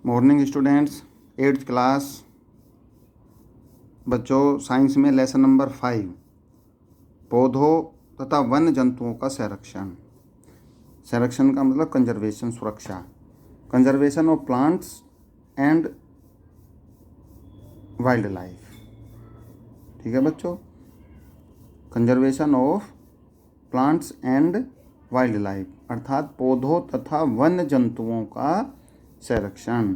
Morning students, 8th class बच्चों, science में lesson number 5 पौधों तथा वन्य जंतुओं का संरक्षण। संरक्षण का मतलब कंजर्वेशन, सुरक्षा। Conservation of plants and wild life. ठीक है बच्चों, conservation of plants and wild life अर्थात पौधों तथा वन्य जंतुओं का संरक्षण।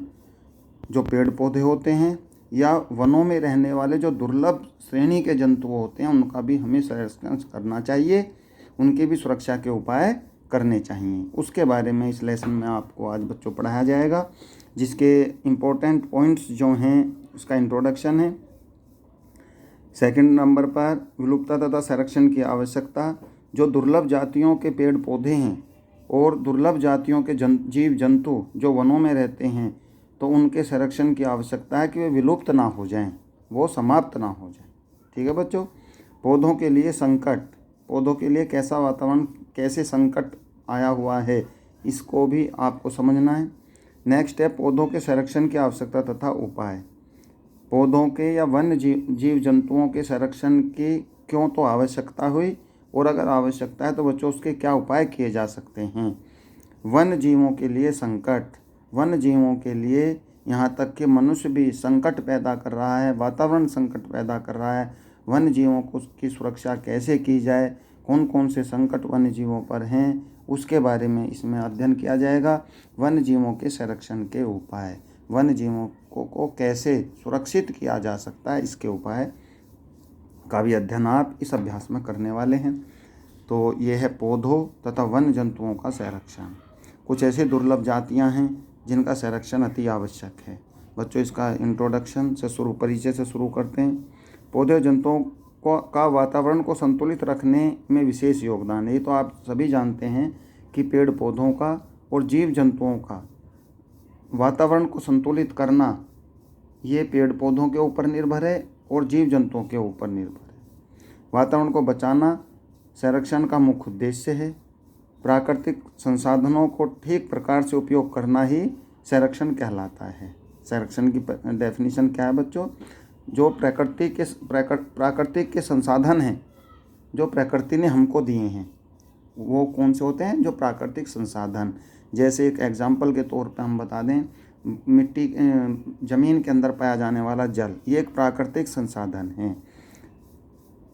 जो पेड़ पौधे होते हैं या वनों में रहने वाले जो दुर्लभ श्रेणी के जंतु होते हैं उनका भी हमें संरक्षण करना चाहिए, उनकी भी सुरक्षा के उपाय करने चाहिए। उसके बारे में इस लेसन में आपको आज बच्चों पढ़ाया जाएगा, जिसके इम्पोर्टेंट पॉइंट्स जो हैं उसका इंट्रोडक्शन है। सेकंड नंबर पर विलुप्तता तथा संरक्षण की आवश्यकता। जो दुर्लभ जातियों के पेड़ पौधे हैं और दुर्लभ जातियों के जीव जंतु जो वनों में रहते हैं तो उनके संरक्षण की आवश्यकता है कि वे विलुप्त ना हो जाएं, वो समाप्त ना हो जाएं। ठीक है बच्चों। पौधों के लिए संकट, पौधों के लिए कैसा वातावरण, कैसे संकट आया हुआ है, इसको भी आपको समझना है। नेक्स्ट है पौधों के संरक्षण की आवश्यकता तथा उपाय। पौधों के या वन्य जीव जंतुओं के संरक्षण की क्यों तो आवश्यकता हुई और अगर आवश्यकता है तो बच्चों उसके क्या उपाय किए जा सकते हैं। वन्य जीवों के लिए संकट, वन्य जीवों के लिए यहाँ तक कि मनुष्य भी संकट पैदा कर रहा है, वातावरण संकट पैदा कर रहा है। वन्य जीवों को की सुरक्षा कैसे की जाए, कौन कौन से संकट वन्य जीवों पर हैं, उसके बारे में इसमें अध्ययन किया जाएगा। वन्य जीवों के संरक्षण के उपाय, वन्य जीवों को कैसे सुरक्षित किया जा सकता है, इसके उपाय का भी अध्ययन आप इस अभ्यास में करने वाले हैं। तो ये है पौधों तथा वन्य जंतुओं का संरक्षण। कुछ ऐसी दुर्लभ जातियां हैं जिनका संरक्षण अति आवश्यक है। बच्चों इसका इंट्रोडक्शन से परिचय से शुरू करते हैं। पौधे जंतुओं का वातावरण को संतुलित रखने में विशेष योगदान है। ये तो आप सभी जानते हैं कि पेड़ पौधों का और जीव जंतुओं का वातावरण को संतुलित करना ये पेड़ पौधों के ऊपर निर्भर है और जीव जंतुओं के ऊपर निर्भर है। वातावरण को बचाना संरक्षण का मुख्य उद्देश्य है। प्राकृतिक संसाधनों को ठीक प्रकार से उपयोग करना ही संरक्षण कहलाता है। संरक्षण की डेफिनेशन क्या है बच्चों? जो प्राकृतिक के संसाधन हैं जो प्रकृति ने हमको दिए हैं, वो कौन से होते हैं? जो प्राकृतिक संसाधन। जैसे एक एग्जाम्पल के तौर पर हम बता दें, मिट्टी, ज़मीन के अंदर पाया जाने वाला जल, ये एक प्राकृतिक संसाधन है।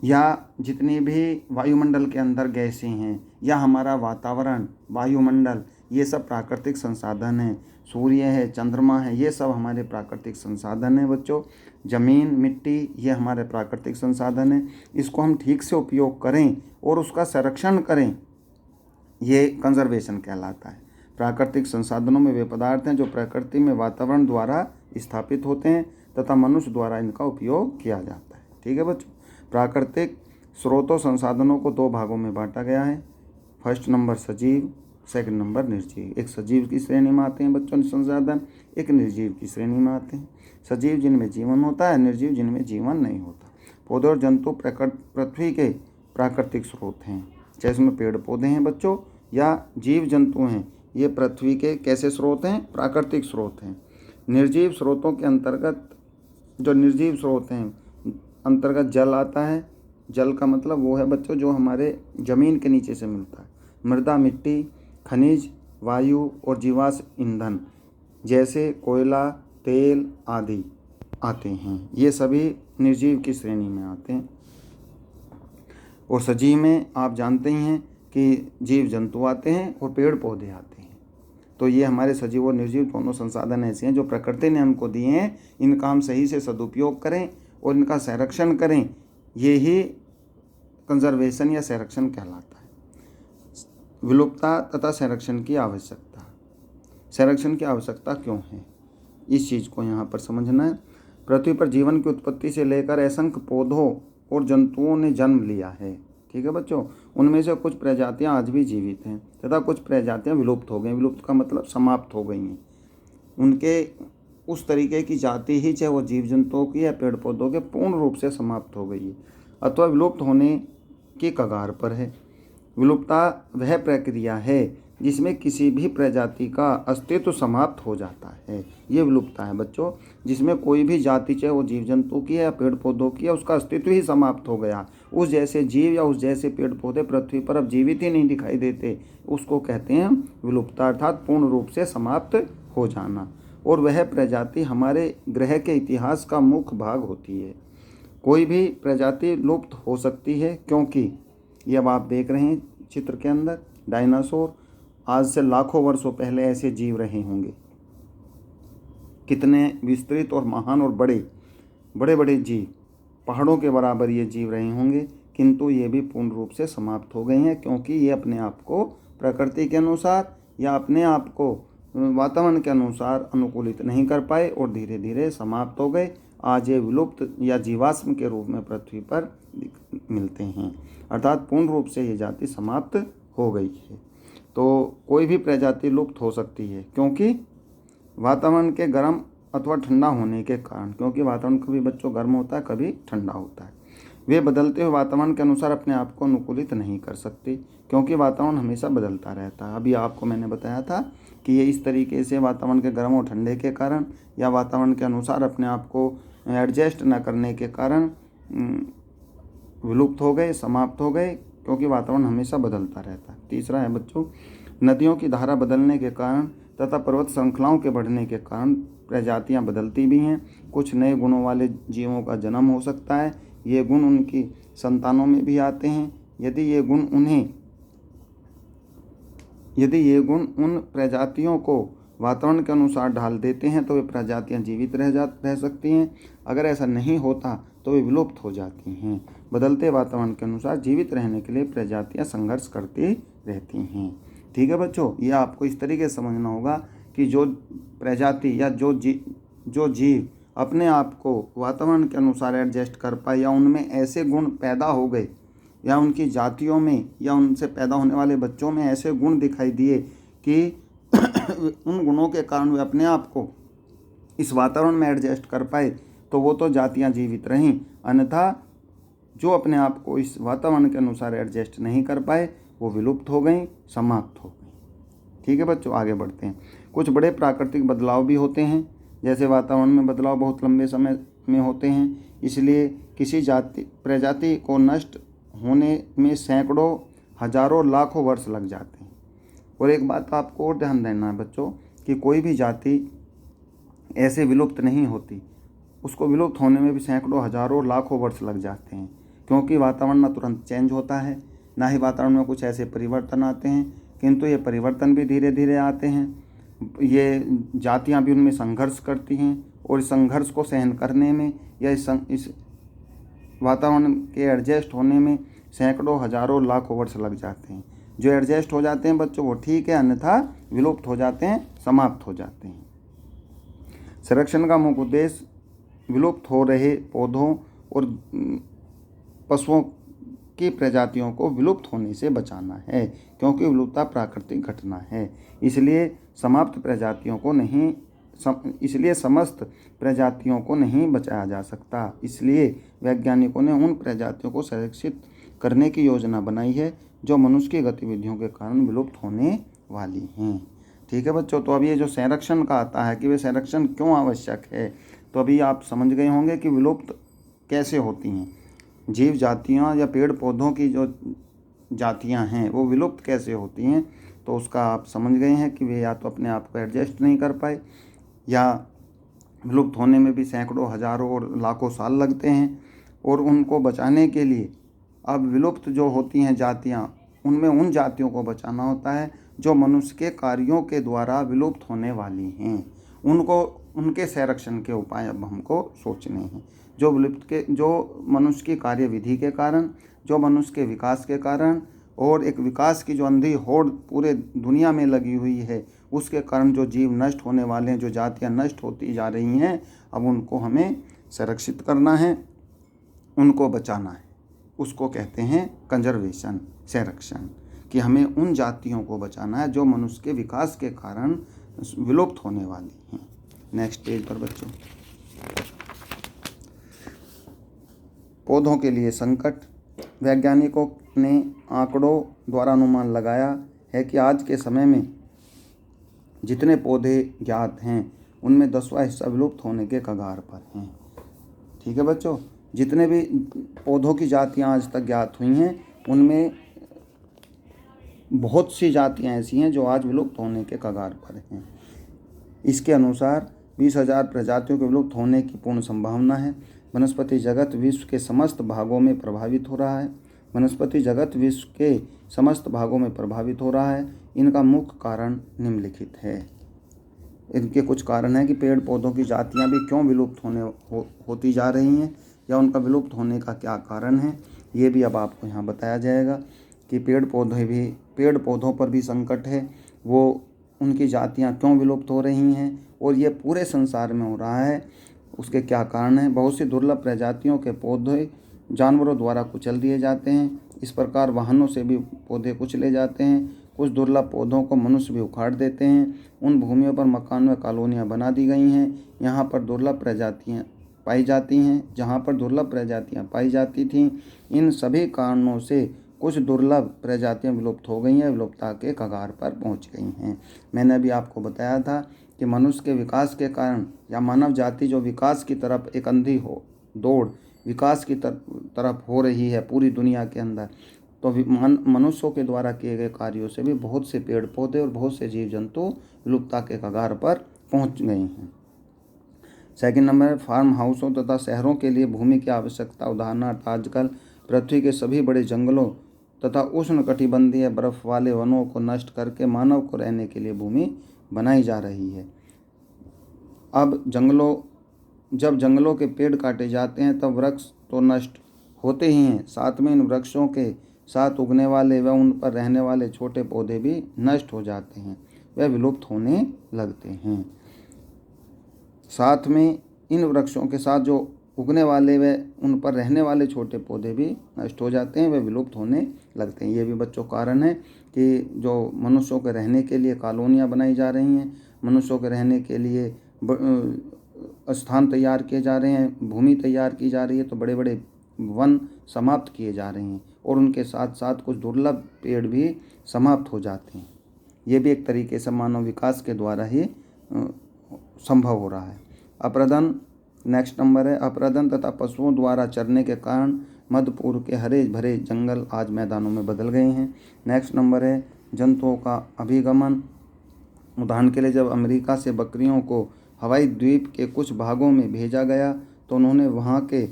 या जितनी भी वायुमंडल के अंदर गैसें हैं या हमारा वातावरण, वायुमंडल, ये सब प्राकृतिक संसाधन हैं। सूर्य है, चंद्रमा है, ये सब हमारे प्राकृतिक संसाधन हैं बच्चों। ज़मीन, मिट्टी, ये हमारे प्राकृतिक संसाधन हैं। इसको हम ठीक से उपयोग करें और उसका संरक्षण करें, ये कंजर्वेशन कहलाता है। प्राकृतिक संसाधनों में वे पदार्थ हैं जो प्रकृति में वातावरण द्वारा स्थापित होते हैं तथा मनुष्य द्वारा इनका उपयोग किया जाता है। ठीक है बच्चों। प्राकृतिक स्रोतों संसाधनों को दो भागों में बांटा गया है। फर्स्ट नंबर सजीव, सेकंड नंबर निर्जीव। एक सजीव की श्रेणी में आते हैं बच्चों संसाधन, एक निर्जीव की श्रेणी में आते हैं। सजीव जिनमें जीवन होता है, निर्जीव जिनमें जीवन नहीं होता। पौधे और जंतु पृथ्वी के प्राकृतिक स्रोत हैं। चाहे इसमें पेड़ पौधे हैं बच्चों या जीव जंतु हैं, ये पृथ्वी के कैसे स्रोत हैं? प्राकृतिक स्रोत हैं। निर्जीव स्रोतों के अंतर्गत, जो निर्जीव स्रोत हैं अंतर्गत जल आता है। जल का मतलब वो है बच्चों जो हमारे ज़मीन के नीचे से मिलता है। मृदा, मिट्टी, खनिज, वायु और जीवाश्म ईंधन जैसे कोयला, तेल आदि आते हैं। ये सभी निर्जीव की श्रेणी में आते हैं। और सजीव में आप जानते ही हैं कि जीव जंतु आते हैं और पेड़ पौधे आते हैं। तो ये हमारे सजीव और निर्जीव दोनों संसाधन ऐसे हैं जो प्रकृति ने हमको दिए हैं। इनका हम सही से सदुपयोग करें और इनका संरक्षण करें, ये ही कंजर्वेशन या संरक्षण कहलाता है। विलुप्तता तथा संरक्षण की आवश्यकता। संरक्षण की आवश्यकता क्यों है, इस चीज़ को यहाँ पर समझना है। पृथ्वी पर जीवन की उत्पत्ति से लेकर असंख्य पौधों और जंतुओं ने जन्म लिया है। ठीक है बच्चों। उनमें से कुछ प्रजातियां आज भी जीवित हैं तथा कुछ प्रजातियां विलुप्त हो गई। विलुप्त का मतलब समाप्त हो गई हैं। उनके उस तरीके की जाति ही, चाहे वो जीव जंतुओं की या पेड़ पौधों के, पूर्ण रूप से समाप्त हो गई है अथवा विलुप्त होने की कगार पर है। विलुप्तता वह प्रक्रिया है जिसमें किसी भी प्रजाति का अस्तित्व समाप्त हो जाता है, ये विलुप्तता है बच्चों। जिसमें कोई भी जाति, चाहे वो जीव जंतु की है या पेड़ पौधों की है, उसका अस्तित्व ही समाप्त हो गया। उस जैसे जीव या उस जैसे पेड़ पौधे पृथ्वी पर अब जीवित ही नहीं दिखाई देते, उसको कहते हैं विलुप्तता, अर्थात पूर्ण रूप से समाप्त हो जाना। और वह प्रजाति हमारे ग्रह के इतिहास का मुख्य भाग होती है। कोई भी प्रजाति लुप्त हो सकती है, क्योंकि ये अब आप देख रहे हैं चित्र के अंदर, डायनासोर आज से लाखों वर्षों पहले ऐसे जीव रहे होंगे। कितने विस्तृत और महान और बड़े बड़े जीव, पहाड़ों के बराबर ये जीव रहे होंगे, किंतु ये भी पूर्ण रूप से समाप्त हो गए हैं, क्योंकि ये अपने आप को प्रकृति के अनुसार या अपने आप को वातावरण के अनुसार अनुकूलित नहीं कर पाए और धीरे धीरे समाप्त हो गए। आज ये विलुप्त या जीवाश्म के रूप में पृथ्वी पर मिलते हैं, अर्थात पूर्ण रूप से ये जाति समाप्त हो गई है। तो कोई भी प्रजाति लुप्त हो सकती है, क्योंकि वातावरण के गर्म अथवा ठंडा होने के कारण, क्योंकि वातावरण कभी बच्चों गर्म होता है, कभी ठंडा होता है। वे बदलते हुए वातावरण के अनुसार अपने आप को अनुकूलित नहीं कर सकते, क्योंकि वातावरण हमेशा बदलता रहता है। अभी आपको मैंने बताया था कि ये इस तरीके से वातावरण के गर्म और ठंडे के कारण या वातावरण के अनुसार अपने आप को एडजस्ट न करने के कारण विलुप्त हो गए, समाप्त हो गए, क्योंकि वातावरण हमेशा बदलता रहता है। तीसरा है बच्चों, नदियों की धारा बदलने के कारण तथा पर्वत श्रृंखलाओं के बढ़ने के कारण प्रजातियां बदलती भी हैं। कुछ नए गुणों वाले जीवों का जन्म हो सकता है। ये गुण उनकी संतानों में भी आते हैं। यदि ये गुण उन प्रजातियों को वातावरण के अनुसार ढाल देते हैं तो वे प्रजातियां जीवित रह सकती हैं। अगर ऐसा नहीं होता तो वे विलुप्त हो जाती हैं। बदलते वातावरण के अनुसार जीवित रहने के लिए प्रजातियां संघर्ष करती रहती हैं। ठीक है बच्चों, ये आपको इस तरीके से समझना होगा कि जो प्रजाति या जो जीव अपने आप को वातावरण के अनुसार एडजस्ट कर पाए या उनमें ऐसे गुण पैदा हो गए या उनकी जातियों में या उनसे पैदा होने वाले बच्चों में ऐसे गुण दिखाई दिए कि उन गुणों के कारण वे अपने आप को इस वातावरण में एडजस्ट कर पाए, तो वो तो जातियां जीवित रहीं। अन्यथा जो अपने आप को इस वातावरण के अनुसार एडजस्ट नहीं कर पाए वो विलुप्त हो गई, समाप्त हो गई। ठीक है बच्चों, आगे बढ़ते हैं। कुछ बड़े प्राकृतिक बदलाव भी होते हैं, जैसे वातावरण में बदलाव बहुत लंबे समय में होते हैं, इसलिए किसी प्रजाति को नष्ट होने में सैकड़ों, हजारों, लाखों वर्ष लग जाते हैं। और एक बात आपको और ध्यान देना है बच्चों कि कोई भी जाति ऐसे विलुप्त नहीं होती, उसको विलुप्त होने में भी सैकड़ों, हजारों, लाखों वर्ष लग जाते हैं, क्योंकि वातावरण न तुरंत चेंज होता है, ना ही वातावरण में कुछ ऐसे परिवर्तन आते हैं, किंतु ये परिवर्तन भी धीरे धीरे आते हैं। ये जातियां भी उनमें संघर्ष करती हैं और इस संघर्ष को सहन करने में या इस वातावरण के एडजस्ट होने में सैकड़ों, हजारों, लाखों वर्ष लग जाते हैं। जो एडजस्ट हो जाते हैं बच्चों वो ठीक है, अन्यथा विलुप्त हो जाते हैं, समाप्त हो जाते हैं। संरक्षण का मुख्य उद्देश्य विलुप्त हो रहे पौधों और पशुओं की प्रजातियों को विलुप्त होने से बचाना है, क्योंकि विलुप्तता प्राकृतिक घटना है। इसलिए समस्त प्रजातियों को नहीं बचाया जा सकता। इसलिए वैज्ञानिकों ने उन प्रजातियों को संरक्षित करने की योजना बनाई है जो मनुष्य की गतिविधियों के कारण विलुप्त होने वाली हैं। ठीक है बच्चों, तो अब ये जो संरक्षण का आता है कि वे संरक्षण क्यों आवश्यक है, तो अभी आप समझ गए होंगे कि विलुप्त कैसे होती हैं। जीव जातियाँ या पेड़ पौधों की जो जातियाँ हैं वो विलुप्त कैसे होती हैं, तो उसका आप समझ गए हैं कि वे या तो अपने आप को एडजस्ट नहीं कर पाए या विलुप्त होने में भी सैकड़ों, हजारों और लाखों साल लगते हैं। और उनको बचाने के लिए अब विलुप्त जो होती हैं जातियाँ, उनमें उन जातियों को बचाना होता है जो मनुष्य के कार्यों के द्वारा विलुप्त होने वाली हैं। उनके संरक्षण के उपाय अब हमको सोचने हैं, जो मनुष्य की कार्यविधि के कारण, जो मनुष्य के विकास के कारण और एक विकास की जो अंधी होड़ पूरे दुनिया में लगी हुई है, उसके कारण जो जीव नष्ट होने वाले हैं, जो जातियां नष्ट होती जा रही हैं, अब उनको हमें संरक्षित करना है, उनको बचाना है। उसको कहते हैं कंजर्वेशन, संरक्षण, कि हमें उन जातियों को बचाना है जो मनुष्य के विकास के कारण विलुप्त होने वाली हैं। नेक्स्ट पेज पर बच्चों, पौधों के लिए संकट। वैज्ञानिकों ने आंकड़ों द्वारा अनुमान लगाया है कि आज के समय में जितने पौधे ज्ञात हैं उनमें 10वां हिस्सा विलुप्त होने के कगार पर हैं। ठीक है बच्चों, जितने भी पौधों की जातियां आज तक ज्ञात हुई हैं उनमें बहुत सी जातियां ऐसी हैं जो आज विलुप्त होने के कगार पर हैं। इसके अनुसार 20,000 प्रजातियों के विलुप्त होने की पूर्ण संभावना है। वनस्पति जगत विश्व के समस्त भागों में प्रभावित हो रहा है। वनस्पति जगत विश्व के समस्त भागों में प्रभावित हो रहा है। इनका मुख्य कारण निम्नलिखित है। इनके कुछ कारण हैं कि पेड़ पौधों की जातियां भी क्यों विलुप्त होती जा रही हैं या उनका विलुप्त होने का क्या कारण है, ये भी अब आपको यहाँ बताया जाएगा कि पेड़ पौधों पर भी संकट है, वो उनकी जातियां क्यों विलुप्त हो रही हैं और ये पूरे संसार में हो रहा है, उसके क्या कारण हैं। बहुत सी दुर्लभ प्रजातियों के पौधे जानवरों द्वारा कुचल दिए जाते हैं। इस प्रकार वाहनों से भी पौधे कुचले जाते हैं। कुछ दुर्लभ पौधों को मनुष्य भी उखाड़ देते हैं। उन भूमियों पर मकान व कॉलोनियाँ बना दी गई हैं जहाँ पर दुर्लभ प्रजातियाँ पाई जाती थीं। इन सभी कारणों से कुछ दुर्लभ प्रजातियाँ विलुप्त हो गई हैं, विलुप्तता के कगार पर पहुँच गई हैं। मैंने अभी आपको बताया था कि मनुष्य के विकास के कारण या मानव जाति जो विकास की तरफ एक अंधी दौड़ विकास की तरफ हो रही है पूरी दुनिया के अंदर, तो मनुष्यों के द्वारा किए गए कार्यों से भी बहुत से पेड़ पौधे और बहुत से जीव जंतु विलुप्तता के कगार पर पहुंच गए हैं। सेकंड नंबर, फार्म हाउसों तथा शहरों के लिए भूमि की आवश्यकता। उदाहरणार्थ आजकल पृथ्वी के सभी बड़े जंगलों तथा उष्णकटिबंधीय बर्फ वाले वनों को नष्ट करके मानव को रहने के लिए भूमि बनाई जा रही है। अब जब जंगलों के पेड़ काटे जाते हैं तब वृक्ष तो नष्ट होते ही हैं, साथ में इन वृक्षों के साथ उगने वाले व उन पर रहने वाले छोटे पौधे भी नष्ट हो जाते हैं, वे विलुप्त होने लगते हैं। साथ में इन वृक्षों के साथ जो उगने वाले व उन पर रहने वाले छोटे पौधे भी नष्ट हो जाते हैं, वे विलुप्त होने लगते हैं। ये भी बच्चों कारण है कि जो मनुष्यों के रहने के लिए कॉलोनियाँ बनाई जा रही हैं, मनुष्यों के रहने के लिए स्थान तैयार किए जा रहे हैं, भूमि तैयार की जा रही है, तो बड़े बड़े वन समाप्त किए जा रहे हैं और उनके साथ साथ कुछ दुर्लभ पेड़ भी समाप्त हो जाते हैं। ये भी एक तरीके से मानव विकास के द्वारा ही संभव हो रहा है। अपरदन नेक्स्ट नंबर है। अपरदन तथा पशुओं द्वारा चरने के कारण मध्य पूर्व के हरे भरे जंगल आज मैदानों में बदल गए हैं। नेक्स्ट नंबर है जंतुओं का अभिगमन। उदाहरण के लिए जब अमेरिका से बकरियों को हवाई द्वीप के कुछ भागों में भेजा गया तो उन्होंने वहाँ के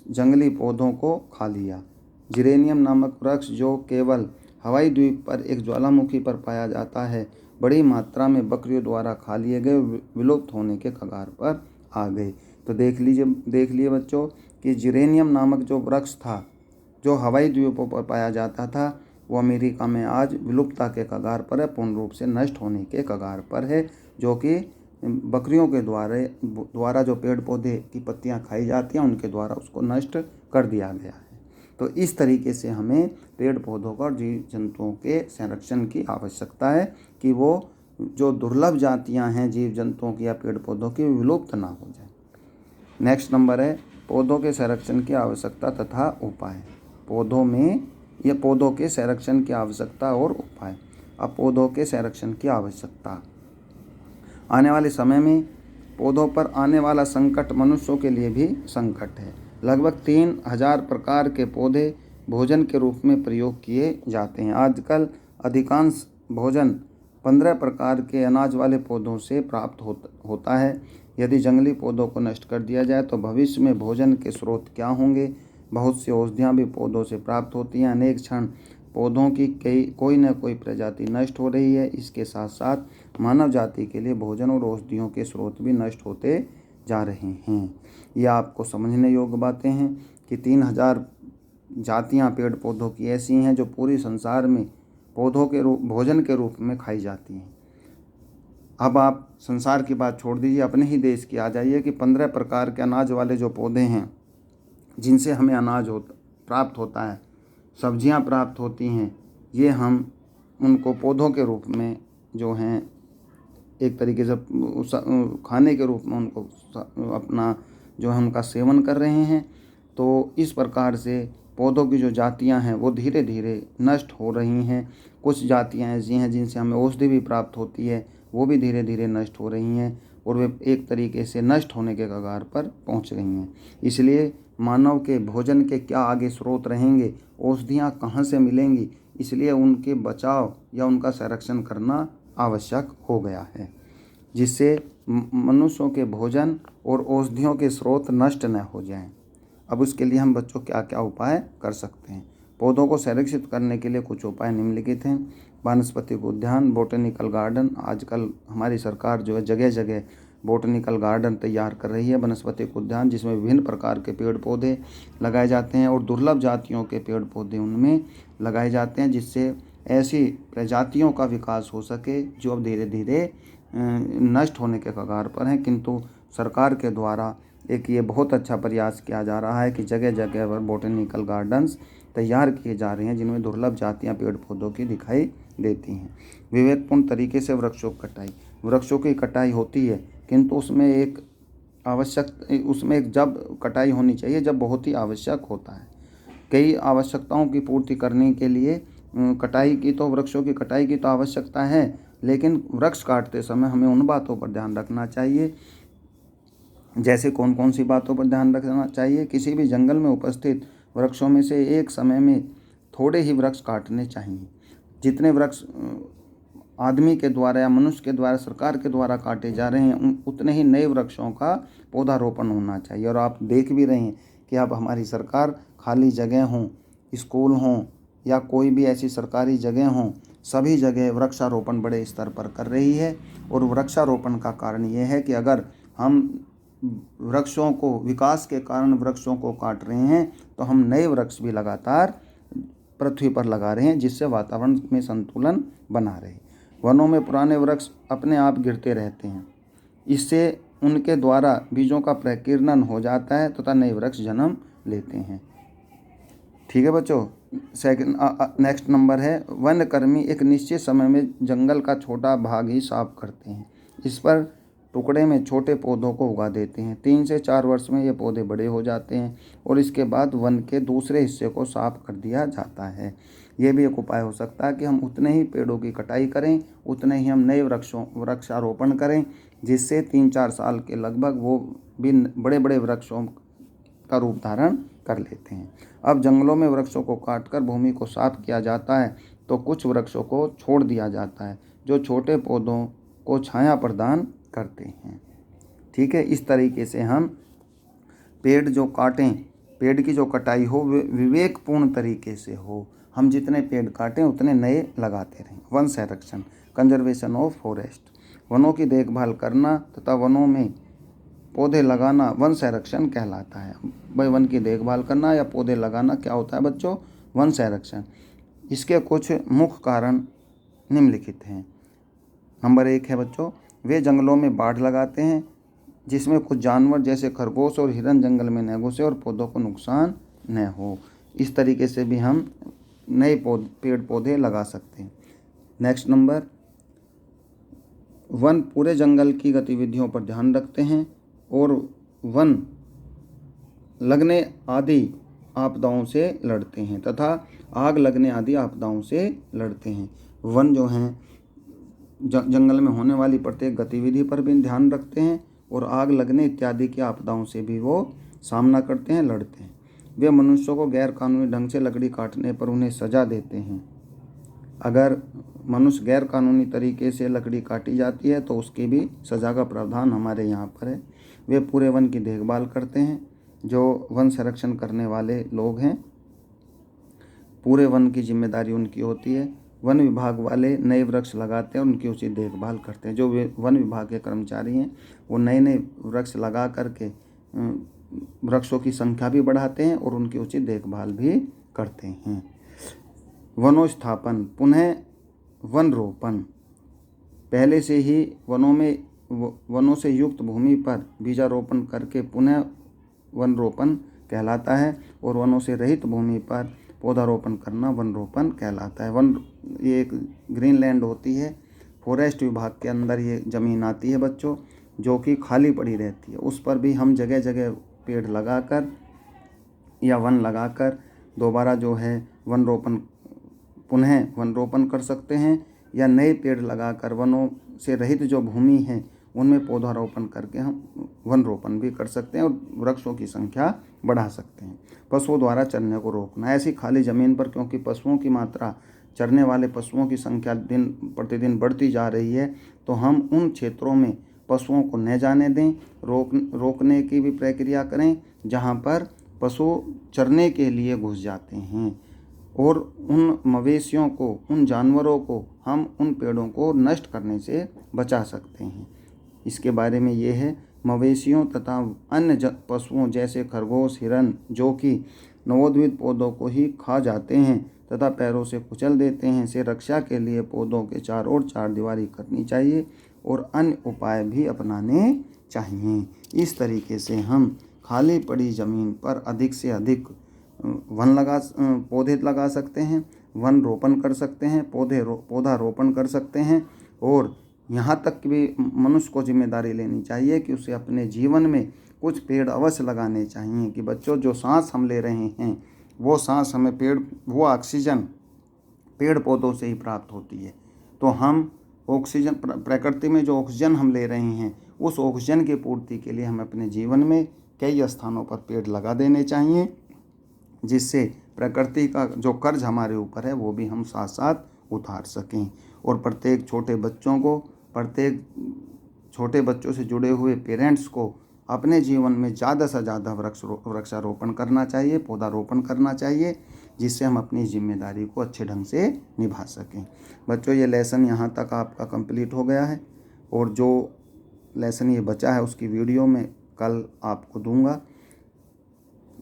जंगली पौधों को खा लिया। जिरेनियम नामक वृक्ष जो केवल हवाई द्वीप पर एक ज्वालामुखी पर पाया जाता है, बड़ी मात्रा में बकरियों द्वारा खा लिए गए, विलुप्त होने के कगार पर आ गए। तो देख लिए बच्चों कि जिरेनियम नामक जो वृक्ष था जो हवाई द्वीपों पर पाया जाता था, वो अमेरिका में आज विलुप्तता के कगार पर है, पूर्ण रूप से नष्ट होने के कगार पर है, जो कि बकरियों के द्वारा जो पेड़ पौधे की पत्तियां खाई जाती हैं उनके द्वारा उसको नष्ट कर दिया गया है। तो इस तरीके से हमें पेड़ पौधों का और जीव जंतुओं के संरक्षण की आवश्यकता है कि वो जो दुर्लभ जातियां हैं जीव जंतुओं की या पेड़ पौधों की विलुप्त ना हो जाए। नेक्स्ट नंबर है पौधों के संरक्षण की आवश्यकता तथा उपाय। पौधों के संरक्षण की आवश्यकता और उपाय। अब पौधों के संरक्षण की आवश्यकता। आने वाले समय में पौधों पर आने वाला संकट मनुष्यों के लिए भी संकट है। लगभग 3,000 प्रकार के पौधे भोजन के रूप में प्रयोग किए जाते हैं। आजकल अधिकांश भोजन 15 प्रकार के अनाज वाले पौधों से प्राप्त होता है। यदि जंगली पौधों को नष्ट कर दिया जाए तो भविष्य में भोजन के स्रोत क्या होंगे। बहुत सी औषधियाँ भी पौधों से प्राप्त होती हैं। अनेक क्षण पौधों की कोई न कोई प्रजाति नष्ट हो रही है। इसके साथ साथ मानव जाति के लिए भोजन और औषधियों के स्रोत भी नष्ट होते जा रहे हैं। ये आपको समझने योग्य बातें हैं कि 3,000 जातियाँ पेड़ पौधों की ऐसी हैं जो पूरी संसार में भोजन के रूप में खाई जाती हैं। अब आप संसार की बात छोड़ दीजिए, अपने ही देश की आ जाइए कि 15 प्रकार के अनाज वाले जो पौधे हैं जिनसे हमें अनाज प्राप्त होता है, सब्जियां प्राप्त होती हैं, ये हम उनको पौधों के रूप में जो हैं एक तरीके से खाने के रूप में उनको अपना जो है उनका सेवन कर रहे हैं। तो इस प्रकार से पौधों की जो जातियां हैं वो धीरे धीरे नष्ट हो रही हैं। कुछ जातियां ऐसी हैं जिनसे हमें औषधि भी प्राप्त होती है, वो भी धीरे धीरे नष्ट हो रही हैं और वे एक तरीके से नष्ट होने के कगार पर पहुंच रही हैं। इसलिए मानव के भोजन के क्या आगे स्रोत रहेंगे, औषधियाँ कहाँ से मिलेंगी, इसलिए उनके बचाव या उनका संरक्षण करना आवश्यक हो गया है, जिससे मनुष्यों के भोजन और औषधियों के स्रोत नष्ट न हो जाएं। अब उसके लिए हम बच्चों क्या क्या उपाय कर सकते हैं। पौधों को संरक्षित करने के लिए कुछ उपाय निम्नलिखित हैं। वानस्पतिक उद्यान, बोटेनिकल गार्डन। आजकल हमारी सरकार जो है जगह जगह बोटेनिकल गार्डन तैयार कर रही है, वनस्पतिक उद्यान, जिसमें विभिन्न प्रकार के पेड़ पौधे लगाए जाते हैं और दुर्लभ जातियों के पेड़ पौधे उनमें लगाए जाते हैं, जिससे ऐसी प्रजातियों का विकास हो सके जो अब धीरे धीरे नष्ट होने के कगार पर हैं। किंतु सरकार के द्वारा एक ये बहुत अच्छा प्रयास किया जा रहा है कि जगह जगह पर बोटेनिकल गार्डन्स तैयार किए जा रहे हैं, जिनमें दुर्लभ जातियां पेड़ पौधों की दिखाई देती हैं। विवेकपूर्ण तरीके से वृक्षों की कटाई होती है, किंतु उसमें एक जब कटाई होनी चाहिए जब बहुत ही आवश्यक होता है। कई आवश्यकताओं की पूर्ति करने के लिए वृक्षों की कटाई की तो आवश्यकता है, लेकिन वृक्ष काटते समय हमें उन बातों पर ध्यान रखना चाहिए। जैसे कौन कौन सी बातों पर ध्यान रखना चाहिए? किसी भी जंगल में उपस्थित वृक्षों में से एक समय में थोड़े ही वृक्ष काटने चाहिए। जितने वृक्ष आदमी के द्वारा या मनुष्य के द्वारा, सरकार के द्वारा काटे जा रहे हैं, उतने ही नए वृक्षों का पौधारोपण होना चाहिए। और आप देख भी रहे हैं कि अब हमारी सरकार खाली जगह हों, स्कूल हों या कोई भी ऐसी सरकारी जगह हों, सभी जगह वृक्षारोपण बड़े स्तर पर कर रही है। और वृक्षारोपण का कारण ये है कि अगर हम विकास के कारण वृक्षों को काट रहे हैं, तो हम नए वृक्ष भी लगातार पृथ्वी पर लगा रहे हैं, जिससे वातावरण में संतुलन बना रहे। वनों में पुराने वृक्ष अपने आप गिरते रहते हैं, इससे उनके द्वारा बीजों का प्रकीर्णन हो जाता है तथा नए वृक्ष जन्म लेते हैं। ठीक है बच्चों। नेक्स्ट नंबर है, वनकर्मी एक निश्चित समय में जंगल का छोटा भाग ही साफ करते हैं। इस पर टुकड़े में छोटे पौधों को उगा देते हैं। 3 से 4 वर्ष में ये पौधे बड़े हो जाते हैं और इसके बाद वन के दूसरे हिस्से को साफ कर दिया जाता है। ये भी एक उपाय हो सकता है कि हम उतने ही पेड़ों की कटाई करें, उतने ही हम नए वृक्षारोपण करें, जिससे 3-4 साल के लगभग वो भी बड़े बड़े वृक्षों का रूप धारण कर लेते हैं। अब जंगलों में वृक्षों को काटकर भूमि को साफ किया जाता है, तो कुछ वृक्षों को छोड़ दिया जाता है जो छोटे पौधों को छाया प्रदान करते हैं। ठीक है। इस तरीके से हम पेड़ जो काटें, पेड़ की जो कटाई हो विवेकपूर्ण तरीके से हो। हम जितने पेड़ काटें उतने नए लगाते रहें। वन संरक्षण, कंजर्वेशन ऑफ फॉरेस्ट, वनों की देखभाल करना तथा वनों में पौधे लगाना वन संरक्षण कहलाता है। भाई वन की देखभाल करना या पौधे लगाना क्या होता है बच्चों? वन संरक्षण। इसके कुछ मुख्य कारण निम्नलिखित हैं। नंबर 1 है बच्चों, वे जंगलों में बाड़ लगाते हैं, जिसमें कुछ जानवर जैसे खरगोश और हिरन जंगल में न घुसे और पौधों को नुकसान न हो। इस तरीके से भी हम नए पेड़ पौधे लगा सकते हैं। नेक्स्ट नंबर, वन पूरे जंगल की गतिविधियों पर ध्यान रखते हैं और वन लगने आदि आपदाओं से लड़ते हैं तथा आग लगने आदि आपदाओं से लड़ते हैं। वन जो हैं जंगल में होने वाली प्रत्येक गतिविधि पर भी ध्यान रखते हैं और आग लगने इत्यादि की आपदाओं से भी वो सामना करते हैं, लड़ते हैं। वे मनुष्यों को गैर कानूनी ढंग से लकड़ी काटने पर उन्हें सज़ा देते हैं। अगर मनुष्य गैर कानूनी तरीके से लकड़ी काटी जाती है तो उसकी भी सज़ा का प्रावधान हमारे यहाँ पर है। वे पूरे वन की देखभाल करते हैं। जो वन संरक्षण करने वाले लोग हैं, पूरे वन की जिम्मेदारी उनकी होती है। वन विभाग वाले नए वृक्ष लगाते हैं और उनकी उचित देखभाल करते हैं। जो वन विभाग के कर्मचारी हैं वो नए नए वृक्ष लगा करके वृक्षों की संख्या भी बढ़ाते हैं और उनकी उचित देखभाल भी करते हैं। वनोस्थापन पुनः वन रोपण, पहले से ही वनों से युक्त भूमि पर बीजारोपण करके पुनः वन रोपण कहलाता है और वनों से रहित भूमि पर पौधारोपण करना वन रोपण कहलाता है। ये एक ग्रीन लैंड होती है, फॉरेस्ट विभाग के अंदर ये ज़मीन आती है बच्चों, जो कि खाली पड़ी रहती है। उस पर भी हम जगह जगह पेड़ लगाकर या वन लगाकर दोबारा जो है वन रोपण पुनः वन रोपण कर सकते हैं, या नए पेड़ लगाकर वनों से रहित जो भूमि है उनमें पौधारोपण करके हम वन रोपण भी कर सकते हैं और वृक्षों की संख्या बढ़ा सकते हैं। पशुओं द्वारा चरने को रोकना, ऐसी खाली ज़मीन पर क्योंकि पशुओं की मात्रा, चरने वाले पशुओं की संख्या दिन प्रतिदिन बढ़ती जा रही है, तो हम उन क्षेत्रों में पशुओं को न जाने दें, रोकने की भी प्रक्रिया करें जहाँ पर पशु चरने के लिए घुस जाते हैं, और उन मवेशियों को, उन जानवरों को हम उन पेड़ों को नष्ट करने से बचा सकते हैं। इसके बारे में ये है, मवेशियों तथा अन्य पशुओं जैसे खरगोश, हिरन जो कि नवोद्भिद पौधों को ही खा जाते हैं तथा पैरों से कुचल देते हैं, से रक्षा के लिए पौधों के चारों ओर चारदीवारी करनी चाहिए और अन्य उपाय भी अपनाने चाहिए। इस तरीके से हम खाली पड़ी ज़मीन पर अधिक से अधिक पौधे लगा सकते हैं, वन रोपण कर सकते हैं, पौधा रोपण कर सकते हैं, और यहाँ तक कि भी मनुष्य को जिम्मेदारी लेनी चाहिए कि उसे अपने जीवन में कुछ पेड़ अवश्य लगाने चाहिए। कि बच्चों, जो सांस हम ले रहे हैं वो सांस हमें वो ऑक्सीजन पेड़ पौधों से ही प्राप्त होती है। तो हम ऑक्सीजन, प्रकृति में जो ऑक्सीजन हम ले रहे हैं, उस ऑक्सीजन की पूर्ति के लिए हम अपने जीवन में कई स्थानों पर पेड़ लगा देने चाहिए, जिससे प्रकृति का जो कर्ज हमारे ऊपर है वो भी हम साथ साथ उतार सकें। और प्रत्येक छोटे बच्चों से जुड़े हुए पेरेंट्स को अपने जीवन में ज़्यादा से ज़्यादा वृक्षारोपण करना चाहिए, पौधारोपण करना चाहिए, जिससे हम अपनी जिम्मेदारी को अच्छे ढंग से निभा सकें। बच्चों, ये लेसन यहाँ तक आपका कंप्लीट हो गया है, और जो लेसन ये बचा है उसकी वीडियो मैं कल आपको दूंगा।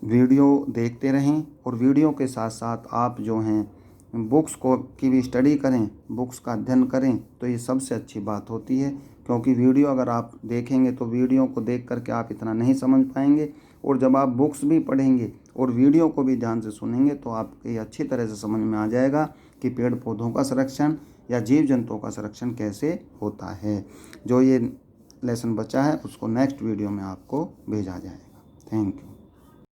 वीडियो देखते रहें, और वीडियो के साथ साथ आप जो हैं बुक्स की भी स्टडी करें, बुक्स का अध्ययन करें, तो ये सबसे अच्छी बात होती है। क्योंकि वीडियो अगर आप देखेंगे तो वीडियो को देख करके आप इतना नहीं समझ पाएंगे, और जब आप बुक्स भी पढ़ेंगे और वीडियो को भी ध्यान से सुनेंगे तो आपको ये अच्छी तरह से समझ में आ जाएगा कि पेड़ पौधों का संरक्षण या जीव जंतुओं का संरक्षण कैसे होता है। जो ये लेसन बचा है उसको नेक्स्ट वीडियो में आपको भेजा जाएगा। Thank you.